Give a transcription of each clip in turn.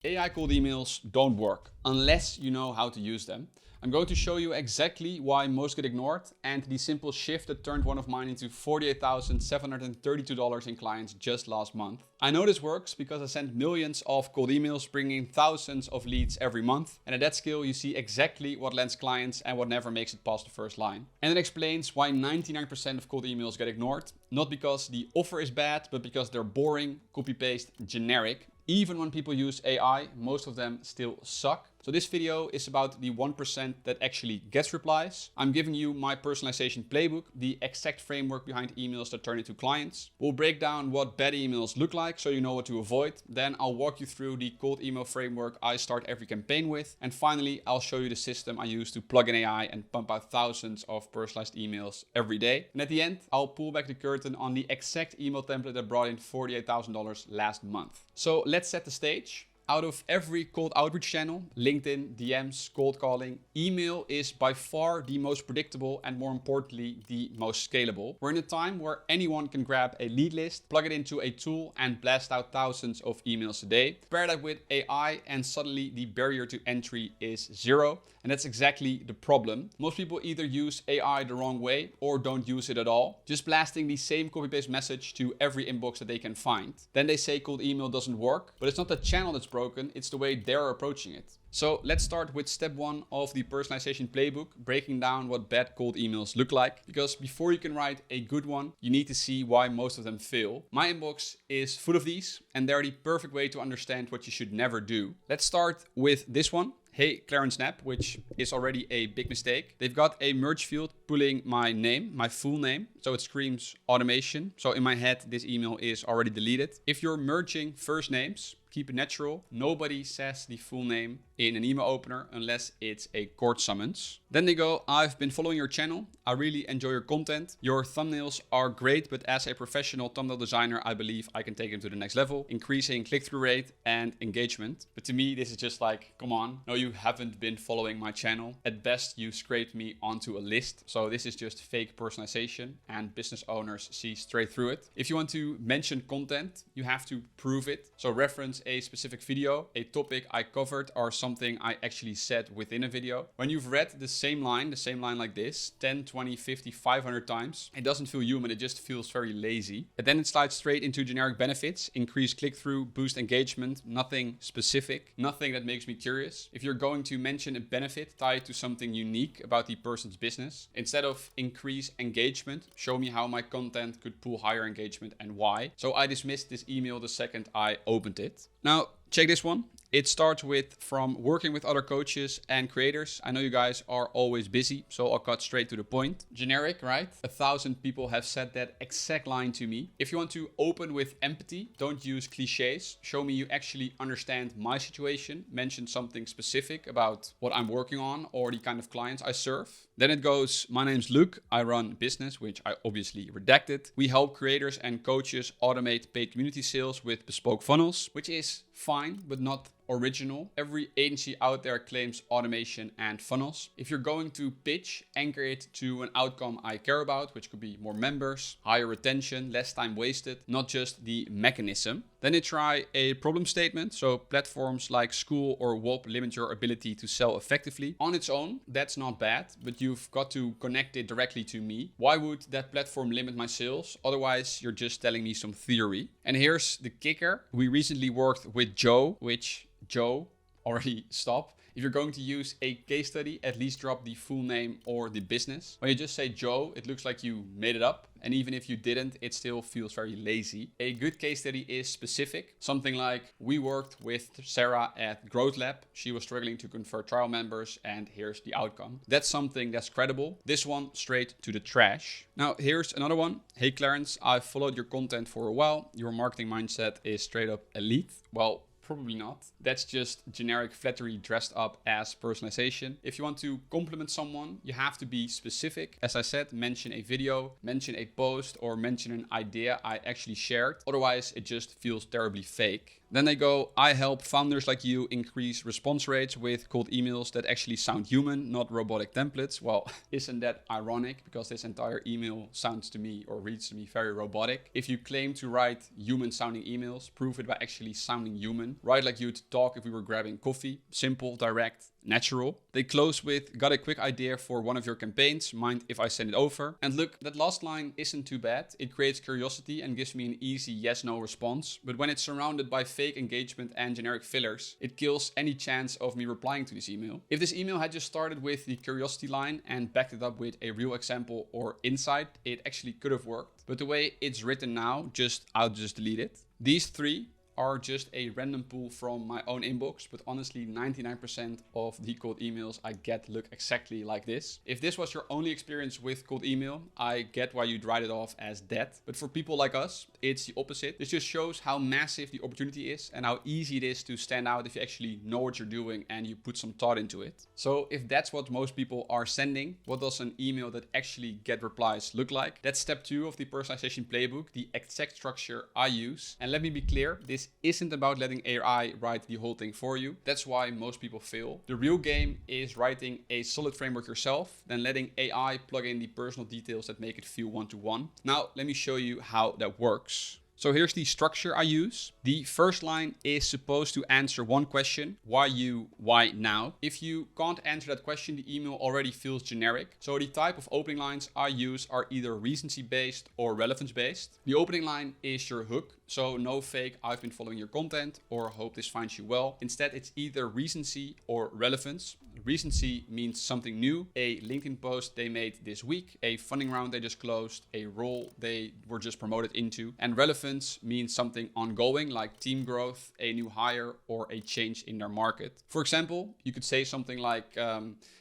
AI cold emails don't work unless you know how to use them. I'm going to show you exactly why most get ignored and the simple shift that turned one of mine into $48,732 in clients just last month. I know this works because I send millions of cold emails bringing thousands of leads every month, and at that scale you see exactly what lands clients and what never makes it past the first line. And it explains why 99% of cold emails get ignored, not because the offer is bad, but because they're boring, copy-paste, generic. Even when people use AI, most of them still suck. So this video is about the 1% that actually gets replies. I'm giving you my personalization playbook, the exact framework behind emails that turn into clients. We'll break down what bad emails look like so you know what to avoid. Then I'll walk you through the cold email framework I start every campaign with. And finally, I'll show you the system I use to plug in AI and pump out thousands of personalized emails every day. And at the end, I'll pull back the curtain on the exact email template that brought in $48,000 last month. So let's set the stage. Out of every cold outreach channel, LinkedIn, DMs, cold calling, email is by far the most predictable and, more importantly, the most scalable. We're in a time where anyone can grab a lead list, plug it into a tool and blast out thousands of emails a day. Pair that with AI and suddenly the barrier to entry is zero. And that's exactly the problem. Most people either use AI the wrong way or don't use it at all, just blasting the same copy-paste message to every inbox that they can find. Then they say cold email doesn't work, but it's not the channel that's broken, it's the way they're approaching it. So let's start with step 1 of the personalization playbook, breaking down what bad cold emails look like. Because before you can write a good one, you need to see why most of them fail. My inbox is full of these, and they're the perfect way to understand what you should never do. Let's start with this one. Hey, Clarence Knapp, which is already a big mistake. They've got a merge field pulling my name, my full name. So it screams automation. So in my head, this email is already deleted. If you're merging first names, keep it natural. Nobody says the full name in an email opener unless it's a court summons. Then they go, I've been following your channel. I really enjoy your content. Your thumbnails are great, but as a professional thumbnail designer, I believe I can take them to the next level, increasing click-through rate and engagement. But to me, this is just like, come on. No, you haven't been following my channel. At best, you scraped me onto a list. So this is just fake personalization and business owners see straight through it. If you want to mention content, you have to prove it. So reference a specific video, a topic I covered, or something I actually said within a video. When you've read the same line like this, 10, 20, 50, 500 times, it doesn't feel human, it just feels very lazy. And then it slides straight into generic benefits, increase click-through, boost engagement, nothing specific, nothing that makes me curious. If you're going to mention a benefit, tie it to something unique about the person's business. Instead of increase engagement, show me how my content could pull higher engagement and why. So I dismissed this email the second I opened it. Now, check this one. It starts with from working with other coaches and creators. I know you guys are always busy, so I'll cut straight to the point. Generic, right? 1,000 people have said that exact line to me. If you want to open with empathy, don't use cliches. Show me you actually understand my situation. Mention something specific about what I'm working on or the kind of clients I serve. Then it goes, my name's Luke. I run business, which I obviously redacted. We help creators and coaches automate paid community sales with bespoke funnels, which is fine, but not original. Every agency out there claims automation and funnels. If you're going to pitch, anchor it to an outcome I care about, which could be more members, higher retention, less time wasted, not just the mechanism. Then they try a problem statement. So platforms like School or Whoop limit your ability to sell effectively. On its own, that's not bad, but you've got to connect it directly to me. Why would that platform limit my sales? Otherwise, you're just telling me some theory. And here's the kicker. We recently worked with Joe, which Joe, already stop. If you're going to use a case study, at least drop the full name or the business. When you just say Joe, it looks like you made it up. And even if you didn't, it still feels very lazy. A good case study is specific. Something like, we worked with Sarah at Growth Lab. She was struggling to convert trial members and here's the outcome. That's something that's credible. This one straight to the trash. Now here's another one. Hey Clarence, I've followed your content for a while. Your marketing mindset is straight up elite. Well, probably not. That's just generic flattery dressed up as personalization. If you want to compliment someone, you have to be specific. As I said, mention a video, mention a post, or mention an idea I actually shared. Otherwise, it just feels terribly fake. Then they go, I help founders like you increase response rates with cold emails that actually sound human, not robotic templates. Well, isn't that ironic? Because this entire email sounds to me or reads to me very robotic. If you claim to write human sounding emails, prove it by actually sounding human. Write like you'd talk if we were grabbing coffee. Simple, direct, natural. They close with, got a quick idea for one of your campaigns, mind if I send it over? And look, that last line isn't too bad. It creates curiosity and gives me an easy yes/no response. But when it's surrounded by fake engagement and generic fillers, it kills any chance of me replying to this email. If this email had just started with the curiosity line and backed it up with a real example or insight, it actually could have worked. But the way it's written now, I'll just delete it. These three are just a random pool from my own inbox, but honestly 99% of the cold emails I get look exactly like this. If this was your only experience with cold email, I get why you'd write it off as dead. But for people like us, it's the opposite. This just shows how massive the opportunity is and how easy it is to stand out if you actually know what you're doing and you put some thought into it. So if that's what most people are sending, what does an email that actually get replies look like? That's step 2 of the personalization playbook, the exact structure I use. And let me be clear, this isn't about letting AI write the whole thing for you. That's why most people fail. The real game is writing a solid framework yourself, then letting AI plug in the personal details that make it feel one-to-one. Now, let me show you how that works. So here's the structure I use. The first line is supposed to answer one question. Why you? Why now? If you can't answer that question, the email already feels generic. So the type of opening lines I use are either recency based or relevance based. The opening line is your hook. So no fake, I've been following your content or hope this finds you well. Instead, it's either recency or relevance. Recency means something new, a LinkedIn post they made this week, a funding round they just closed, a role they were just promoted into. And relevance means something ongoing like team growth, a new hire, or a change in their market. For example, you could say something like,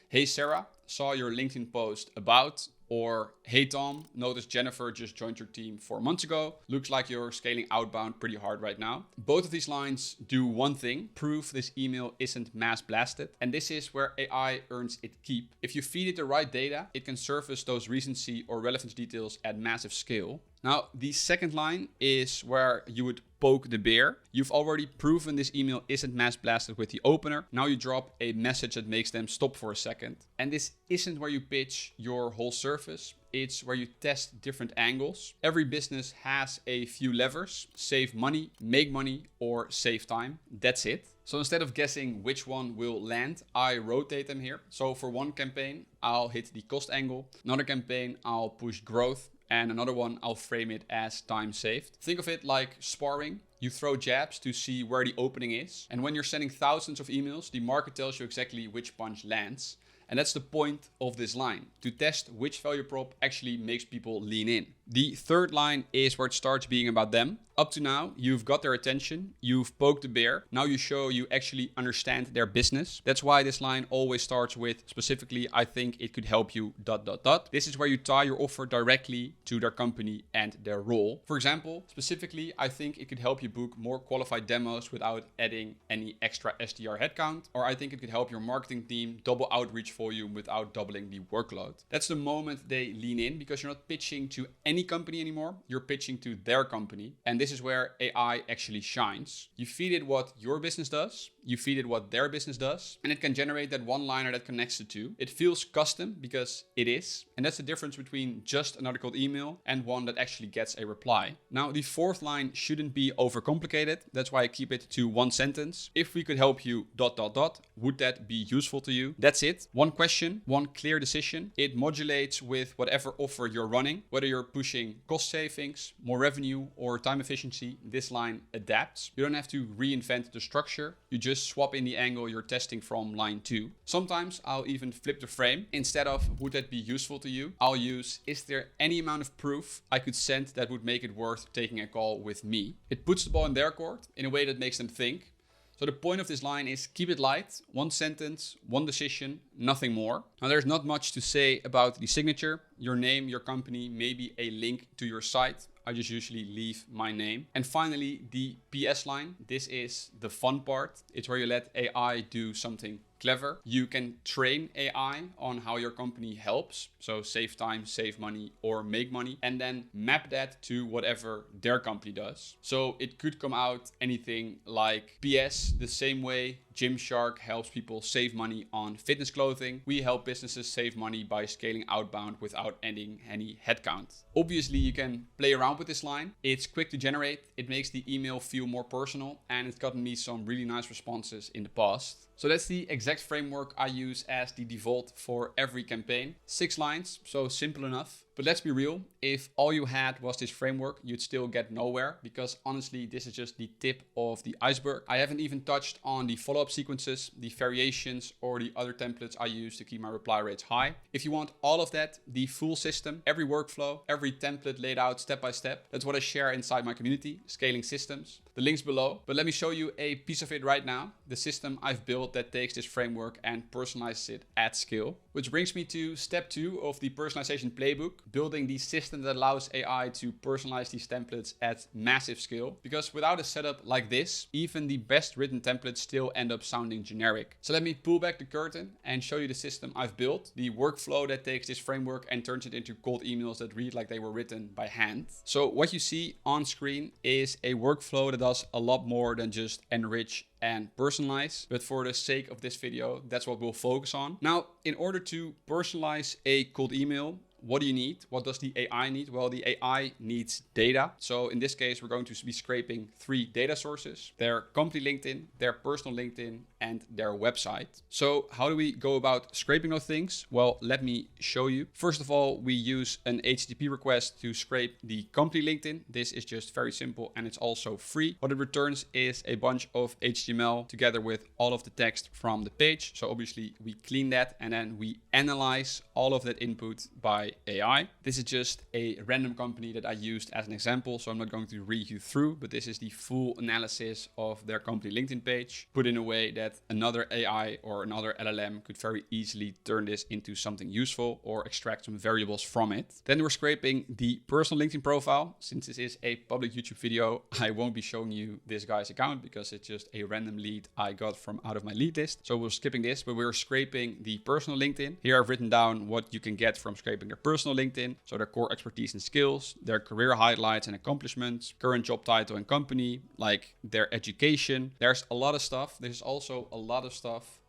hey Sarah, saw your LinkedIn post about, or hey Tom, noticed Jennifer just joined your team 4 months ago. Looks like you're scaling outbound pretty hard right now. Both of these lines do one thing, prove this email isn't mass blasted. And this is where AI earns its keep. If you feed it the right data, it can surface those recency or relevance details at massive scale. Now, the second line is where you would poke the bear. You've already proven this email isn't mass blasted with the opener. Now you drop a message that makes them stop for a second. And this isn't where you pitch your whole service. It's where you test different angles. Every business has a few levers: save money, make money, or save time. That's it. So instead of guessing which one will land, I rotate them here. So for one campaign, I'll hit the cost angle. Another campaign, I'll push growth. And another one, I'll frame it as time saved. Think of it like sparring. You throw jabs to see where the opening is. And when you're sending thousands of emails, the market tells you exactly which punch lands. And that's the point of this line, to test which value prop actually makes people lean in. The third line is where it starts being about them. Up to now, you've got their attention, you've poked the bear. Now you show you actually understand their business. That's why this line always starts with, specifically, I think it could help you ... This is where you tie your offer directly to their company and their role. For example, specifically, I think it could help you book more qualified demos without adding any extra SDR headcount. Or I think it could help your marketing team double outreach for you without doubling the workload. That's the moment they lean in, because you're not pitching to any company anymore, you're pitching to their company. And this is where AI actually shines. You feed it what your business does, you feed it what their business does, and it can generate that one-liner that connects the two. It feels custom because it is. And that's the difference between just another cold email and one that actually gets a reply. Now, the fourth line shouldn't be overcomplicated. That's why I keep it to one sentence. If we could help you ... would that be useful to you? That's it. One question, one clear decision. It modulates with whatever offer you're running. Whether you're pushing cost savings, more revenue, or time efficiency, this line adapts. You don't have to reinvent the structure. You just swap in the angle you're testing from line 2. Sometimes I'll even flip the frame. Instead of would that be useful to you, I'll use, is there any amount of proof I could send that would make it worth taking a call with me? It puts the ball in their court in a way that makes them think. So the point of this line is keep it light, one sentence, one decision, nothing more. Now there's not much to say about the signature, your name, your company, maybe a link to your site. I just usually leave my name. And finally, the PS line. This is the fun part. It's where you let AI do something clever. You can train AI on how your company helps. So save time, save money, or make money, and then map that to whatever their company does. So it could come out anything like PS, the same way Gymshark helps people save money on fitness clothing. We help businesses save money by scaling outbound without adding any headcount. Obviously, you can play around with this line. It's quick to generate. It makes the email feel more personal, and it's gotten me some really nice responses in the past. So that's the exact framework I use as the default for every campaign. 6 lines, so simple enough. But let's be real, if all you had was this framework, you'd still get nowhere, because honestly, this is just the tip of the iceberg. I haven't even touched on the follow-up sequences, the variations, or the other templates I use to keep my reply rates high. If you want all of that, the full system, every workflow, every template laid out step by step, that's what I share inside my community, Scaling Systems. The link's below, but let me show you a piece of it right now. The system I've built that takes this framework and personalizes it at scale. Which brings me to step 2 of the personalization playbook, building the system that allows AI to personalize these templates at massive scale. Because without a setup like this, even the best written templates still end up sounding generic. So let me pull back the curtain and show you the system I've built, the workflow that takes this framework and turns it into cold emails that read like they were written by hand. So what you see on screen is a workflow that does a lot more than just enrich and personalize, but for the sake of this video, that's what we'll focus on. Now, in order to personalize a cold email, what do you need? What does the AI need? Well, the AI needs data. So in this case, we're going to be scraping 3 data sources: their company LinkedIn, their personal LinkedIn, and their website. So how do we go about scraping those things? Well, let me show you. First of all, we use an HTTP request to scrape the company LinkedIn. This is just very simple, and it's also free. What it returns is a bunch of HTML together with all of the text from the page. So obviously we clean that, and then we analyze all of that input by AI. This is just a random company that I used as an example, so I'm not going to read you through, but this is the full analysis of their company LinkedIn page, put in a way that another AI or another LLM could very easily turn this into something useful or extract some variables from it. Then we're scraping the personal LinkedIn profile. Since this is a public YouTube video, I won't be showing you this guy's account because it's just a random lead I got from out of my lead list. So we're skipping this, but we're scraping the personal LinkedIn. Here I've written down what you can get from scraping their personal LinkedIn. So their core expertise and skills, their career highlights and accomplishments, current job title and company, like their education. There's a lot of stuff. There's also a lot of stuff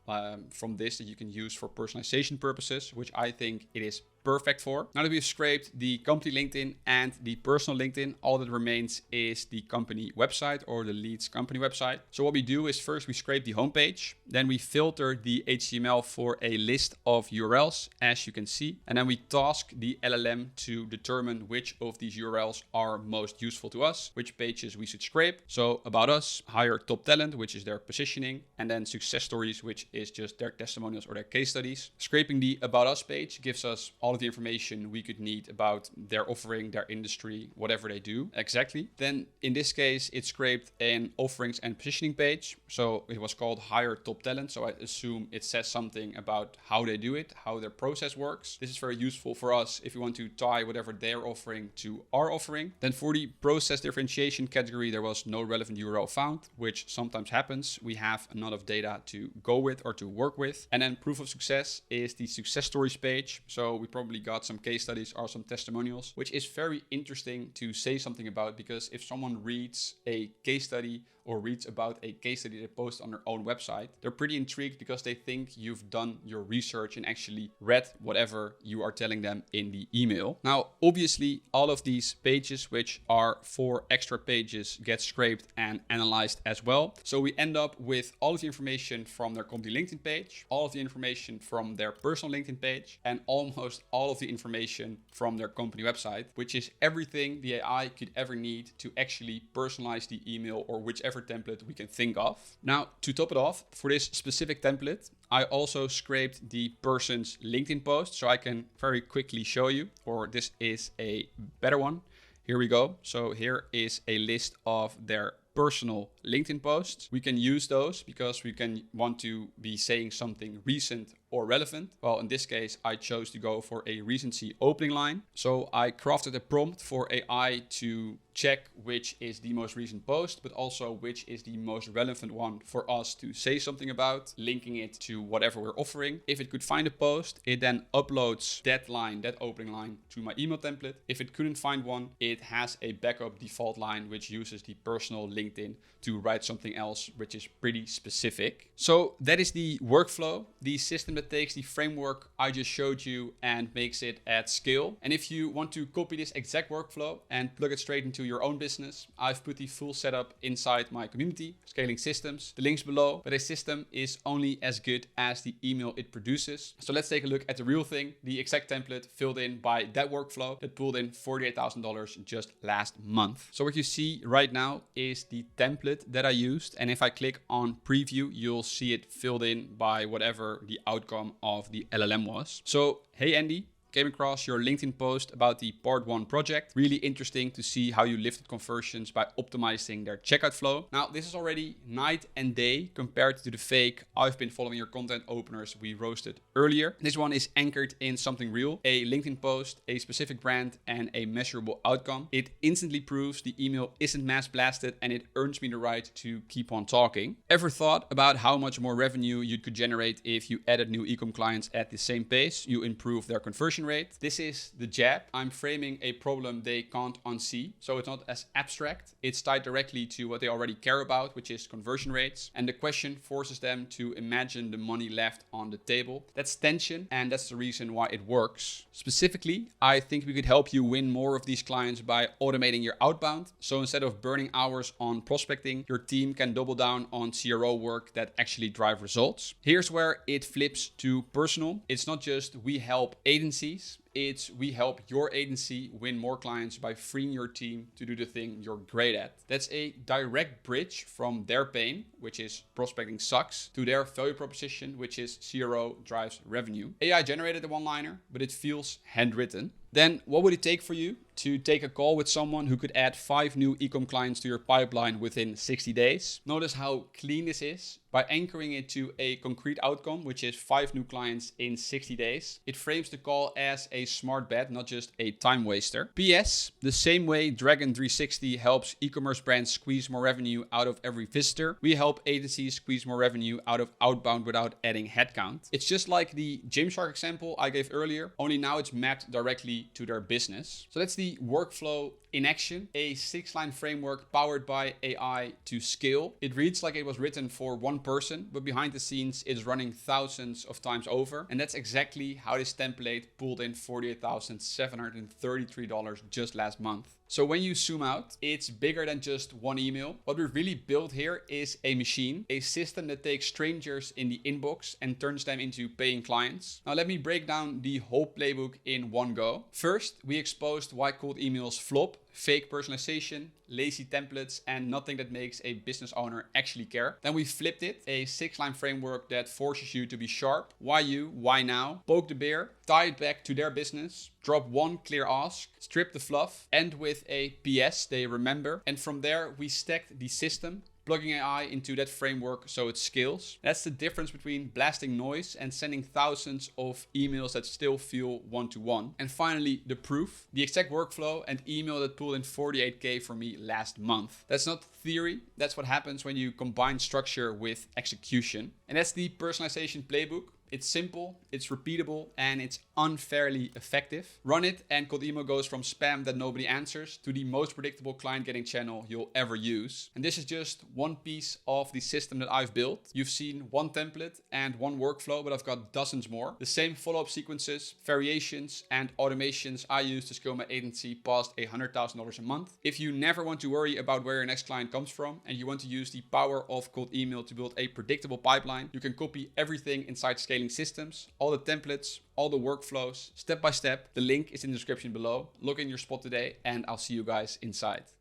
from this that you can use for personalization purposes, which I think it is perfect for. Now that we've scraped the company LinkedIn and the personal LinkedIn, all that remains is the company website or the lead's company website. So what we do is first we scrape the homepage, then we filter the HTML for a list of URLs, as you can see, and then we task the LLM to determine which of these URLs are most useful to us, which pages we should scrape. So about us, hire top talent, which is their positioning, and then success stories, which is just their testimonials or their case studies. Scraping the about us page gives us all of the information we could need about their offering, their industry, whatever they do exactly. Then in this case, it scraped an offerings and positioning page. So it was called hire top talent. So I assume it says something about how they do it, how their process works. This is very useful for us if we want to tie whatever they're offering to our offering. Then for the process differentiation category, there was no relevant URL found, which sometimes happens. We have a lot of data to go with or to work with. And then proof of success is the success stories page. So we probably got some case studies or some testimonials, which is very interesting to say something about, because if someone reads a case study or reads about a case study they post on their own website, they're pretty intrigued because they think you've done your research and actually read whatever you are telling them in the email. Now, obviously, all of these pages, which are 4 extra pages, get scraped and analyzed as well. So we end up with all of the information from their company LinkedIn page, all of the information from their personal LinkedIn page, and almost all of the information from their company website, which is everything the AI could ever need to actually personalize the email or whichever template we can think of. Now, to top it off, for this specific template, I also scraped the person's LinkedIn post, so I can very quickly show you, or this is a better one. Here we go. So here is a list of their personal LinkedIn posts. We can use those because we can want to be saying something recent or relevant. Well, in this case, I chose to go for a recency opening line. So I crafted a prompt for AI to check which is the most recent post, but also which is the most relevant one for us to say something about, linking it to whatever we're offering. If it could find a post, it then uploads that line, that opening line, to my email template. If it couldn't find one, it has a backup default line which uses the personal LinkedIn to write something else, which is pretty specific. So that is the workflow, the system that takes the framework I just showed you and makes it at scale. And if you want to copy this exact workflow and plug it straight into your own business, I've put the full setup inside my community, Scaling Systems. The link's below, but a system is only as good as the email it produces. So let's take a look at the real thing, the exact template filled in by that workflow that pulled in $48,000 just last month. So what you see right now is the template that I used. And if I click on preview, you'll see it filled in by whatever the outcome of the LLM was. So, hey Andy, came across your LinkedIn post about the part 1 project. Really interesting to see how you lifted conversions by optimizing their checkout flow. Now, this is already night and day compared to the fake I've been following your content openers we roasted earlier. This one is anchored in something real, a LinkedIn post, a specific brand, and a measurable outcome. It instantly proves the email isn't mass blasted, and it earns me the right to keep on talking. Ever thought about how much more revenue you could generate if you added new e-com clients at the same pace? You improve their conversion rate. This is the jab. I'm framing a problem they can't unsee. So it's not as abstract. It's tied directly to what they already care about, which is conversion rates. And the question forces them to imagine the money left on the table. That's tension, and that's the reason why it works. Specifically, I think we could help you win more of these clients by automating your outbound. So instead of burning hours on prospecting, your team can double down on CRO work that actually drive results. Here's where it flips to personal. It's not just we help agencies. It's we help your agency win more clients by freeing your team to do the thing you're great at. That's a direct bridge from their pain, which is prospecting sucks, to their value proposition, which is CRO drives revenue. AI generated the one-liner, but it feels handwritten. Then what would it take for you to take a call with someone who could add 5 new e-com clients to your pipeline within 60 days? Notice how clean this is. By anchoring it to a concrete outcome, which is 5 new clients in 60 days, it frames the call as a smart bet, not just a time waster. PS, the same way Dragon 360 helps e-commerce brands squeeze more revenue out of every visitor, we help agencies squeeze more revenue out of outbound without adding headcount. It's just like the Gymshark example I gave earlier, only now it's mapped directly to their business. So that's the workflow in action, a 6-line framework powered by AI to scale. It reads like it was written for one person, but behind the scenes it's running thousands of times over. And that's exactly how this template pulled in $48,733 just last month. So when you zoom out, it's bigger than just one email. What we've really built here is a machine, a system that takes strangers in the inbox and turns them into paying clients. Now let me break down the whole playbook in one go. First, we exposed why cold emails flop, fake personalization, lazy templates, and nothing that makes a business owner actually care. Then we flipped it, a 6-line framework that forces you to be sharp. Why you? Why now? Poke the bear, tie it back to their business, drop one clear ask, strip the fluff, end with a PS they remember. And from there, we stacked the system, plugging AI into that framework so it scales. That's the difference between blasting noise and sending thousands of emails that still feel one-to-one. And finally, the proof, the exact workflow and email that pulled in 48K for me last month. That's not theory. That's what happens when you combine structure with execution. And that's the personalization playbook. It's simple, it's repeatable, and it's unfairly effective. Run it and cold email goes from spam that nobody answers to the most predictable client getting channel you'll ever use. And this is just one piece of the system that I've built. You've seen one template and one workflow, but I've got dozens more. The same follow-up sequences, variations, and automations I use to scale my agency past $100,000 a month. If you never want to worry about where your next client comes from and you want to use the power of cold email to build a predictable pipeline, you can copy everything inside Scaling Systems, all the templates, all the workflows, step by step. The link is in the description below. Look in your spot today, and I'll see you guys inside.